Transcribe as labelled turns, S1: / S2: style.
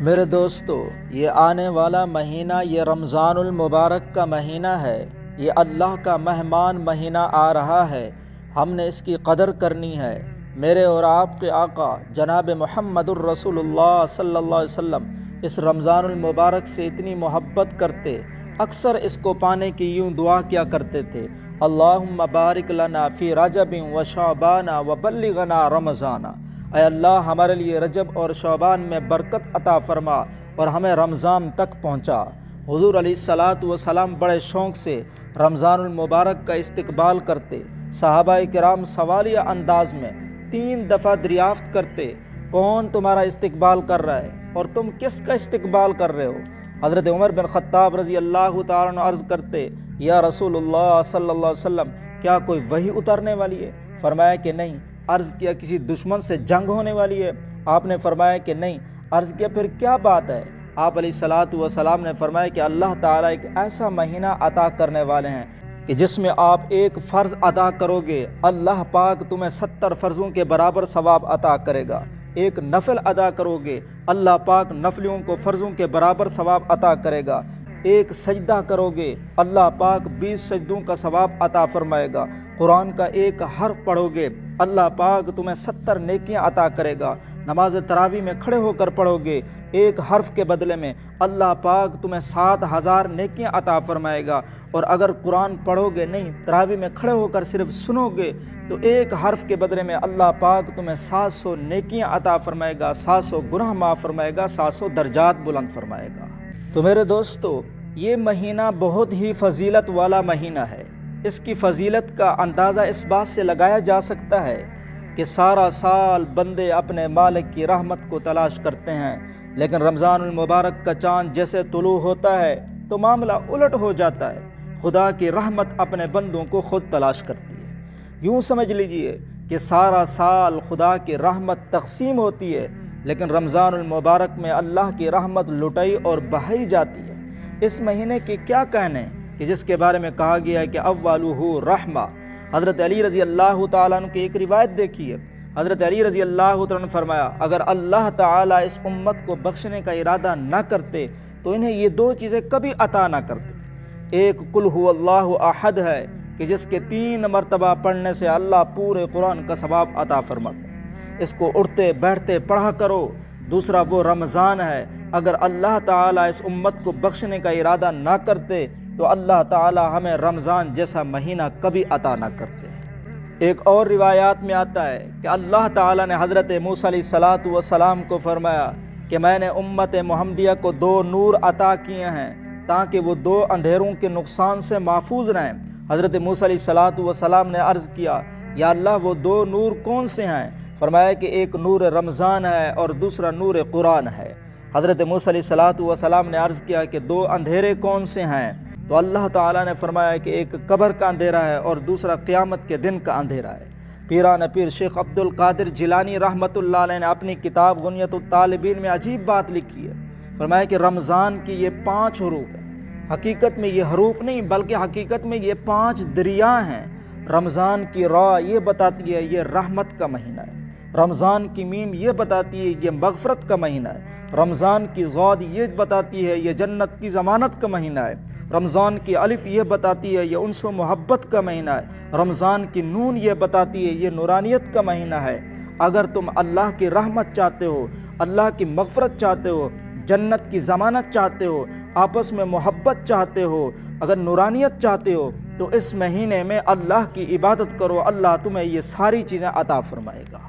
S1: میرے دوستو، یہ آنے والا مہینہ یہ رمضان المبارک کا مہینہ ہے۔ یہ اللہ کا مہمان مہینہ آ رہا ہے، ہم نے اس کی قدر کرنی ہے۔ میرے اور آپ کے آقا جناب محمد الرسول اللہ صلی اللہ علیہ وسلم اس رمضان المبارک سے اتنی محبت کرتے، اکثر اس کو پانے کی یوں دعا کیا کرتے تھے: اللہم بارک لنا فی رجب و شعبان و بلغنا رمضان۔ اے اللہ، ہمارے لیے رجب اور شعبان میں برکت عطا فرما اور ہمیں رمضان تک پہنچا۔ حضور علیہ الصلاۃ والسلام بڑے شوق سے رمضان المبارک کا استقبال کرتے۔ صحابہ کرام سوالیہ انداز میں 3 دفعہ دریافت کرتے: کون تمہارا استقبال کر رہا ہے اور تم کس کا استقبال کر رہے ہو؟ حضرت عمر بن خطاب رضی اللہ تعالیٰ عنہ عرض کرتے: یا رسول اللہ صلی اللہ علیہ وسلم، کیا کوئی وحی اترنے والی ہے؟ فرمایا کہ نہیں۔ عرض کیا کسی دشمن سے جنگ ہونے والی ہے؟ آپ نے فرمایا کہ نہیں۔ عرض کیا پھر کیا بات ہے؟ آپ علیہ الصلاۃ والسلام نے فرمایا کہ اللہ تعالیٰ ایک ایسا مہینہ عطا کرنے والے ہیں کہ جس میں آپ ایک فرض ادا کرو گے، اللہ پاک تمہیں 70 فرضوں کے برابر ثواب عطا کرے گا۔ ایک نفل ادا کرو گے، اللہ پاک نفلیوں کو فرضوں کے برابر ثواب عطا کرے گا۔ ایک سجدہ کرو گے، اللہ پاک 20 سجدوں کا ثواب عطا فرمائے گا۔ قرآن کا ایک حرف پڑھو گے، اللہ پاک تمہیں 70 نیکیاں عطا کرے گا۔ نماز تراویح میں کھڑے ہو کر پڑھو گے، ایک حرف کے بدلے میں اللہ پاک تمہیں 7000 نیکیاں عطا فرمائے گا۔ اور اگر قرآن پڑھو گے نہیں، تراویح میں کھڑے ہو کر صرف سنو گے، تو ایک حرف کے بدلے میں اللہ پاک تمہیں 700 نیکیاں عطا فرمائے گا، 700 گناہ معاف فرمائے گا، 700 درجات بلند فرمائے گا۔ تو میرے دوستو، یہ مہینہ بہت ہی فضیلت والا مہینہ ہے۔ اس کی فضیلت کا اندازہ اس بات سے لگایا جا سکتا ہے کہ سارا سال بندے اپنے مالک کی رحمت کو تلاش کرتے ہیں، لیکن رمضان المبارک کا چاند جیسے طلوع ہوتا ہے تو معاملہ الٹ ہو جاتا ہے۔ خدا کی رحمت اپنے بندوں کو خود تلاش کرتی ہے۔ یوں سمجھ لیجئے کہ سارا سال خدا کی رحمت تقسیم ہوتی ہے، لیکن رمضان المبارک میں اللہ کی رحمت لٹائی اور بہائی جاتی ہے۔ اس مہینے کے کیا کہنے کہ جس کے بارے میں کہا گیا ہے کہ اولہ رحمہ۔ حضرت علی رضی اللہ تعالیٰ عنہ کی ایک روایت دیکھیے، حضرت علی رضی اللہ تعالیٰ عنہ نے فرمایا: اگر اللہ تعالیٰ اس امت کو بخشنے کا ارادہ نہ کرتے تو انہیں یہ 2 چیزیں کبھی عطا نہ کرتے۔ ایک قل هو اللہ احد ہے کہ جس کے 3 مرتبہ پڑھنے سے اللہ پورے قرآن کا ثواب عطا فرماتے ہیں، اس کو اٹھتے بیٹھتے پڑھا کرو۔ دوسرا وہ رمضان ہے، اگر اللہ تعالیٰ اس امت کو بخشنے کا ارادہ نہ کرتے تو اللہ تعالیٰ ہمیں رمضان جیسا مہینہ کبھی عطا نہ کرتے۔ ایک اور روایات میں آتا ہے کہ اللہ تعالیٰ نے حضرت موسیٰ علیہ الصلاۃ والسلام کو فرمایا کہ میں نے امت محمدیہ کو 2 نور عطا کیے ہیں تاکہ وہ 2 اندھیروں کے نقصان سے محفوظ رہیں۔ حضرت موسیٰ علیہ الصلاۃ والسلام نے عرض کیا: یا اللہ، وہ 2 نور کون سے ہیں؟ فرمایا کہ ایک نور رمضان ہے اور دوسرا نور قرآن ہے۔ حضرت موسیٰ علیہ الصلاۃ والسلام نے عرض کیا کہ 2 اندھیرے کون سے ہیں؟ تو اللہ تعالیٰ نے فرمایا کہ ایک قبر کا اندھیرا ہے اور دوسرا قیامت کے دن کا اندھیرا ہے۔ پیران پیر شیخ عبد القادر جیلانی رحمۃ اللہ علیہ نے اپنی کتاب غنیۃ الطالبین میں عجیب بات لکھی ہے۔ فرمایا کہ رمضان کی یہ 5 حروف ہیں۔ حقیقت میں یہ حروف نہیں، بلکہ حقیقت میں یہ 5 دریا ہیں۔ رمضان کی را یہ بتاتی ہے یہ رحمت کا مہینہ ہے۔ رمضان کی میم یہ بتاتی ہے یہ مغفرت کا مہینہ ہے۔ رمضان کی ضاد یہ بتاتی ہے یہ جنت کی ضمانت کا مہینہ ہے۔ رمضان کی الف یہ بتاتی ہے یہ انس و محبت کا مہینہ ہے۔ رمضان کی نون یہ بتاتی ہے یہ نورانیت کا مہینہ ہے۔ اگر تم اللہ کی رحمت چاہتے ہو، اللہ کی مغفرت چاہتے ہو، جنت کی ضمانت چاہتے ہو، آپس میں محبت چاہتے ہو، اگر نورانیت چاہتے ہو، تو اس مہینے میں اللہ کی عبادت کرو، اللہ تمہیں یہ ساری چیزیں عطا فرمائے گا۔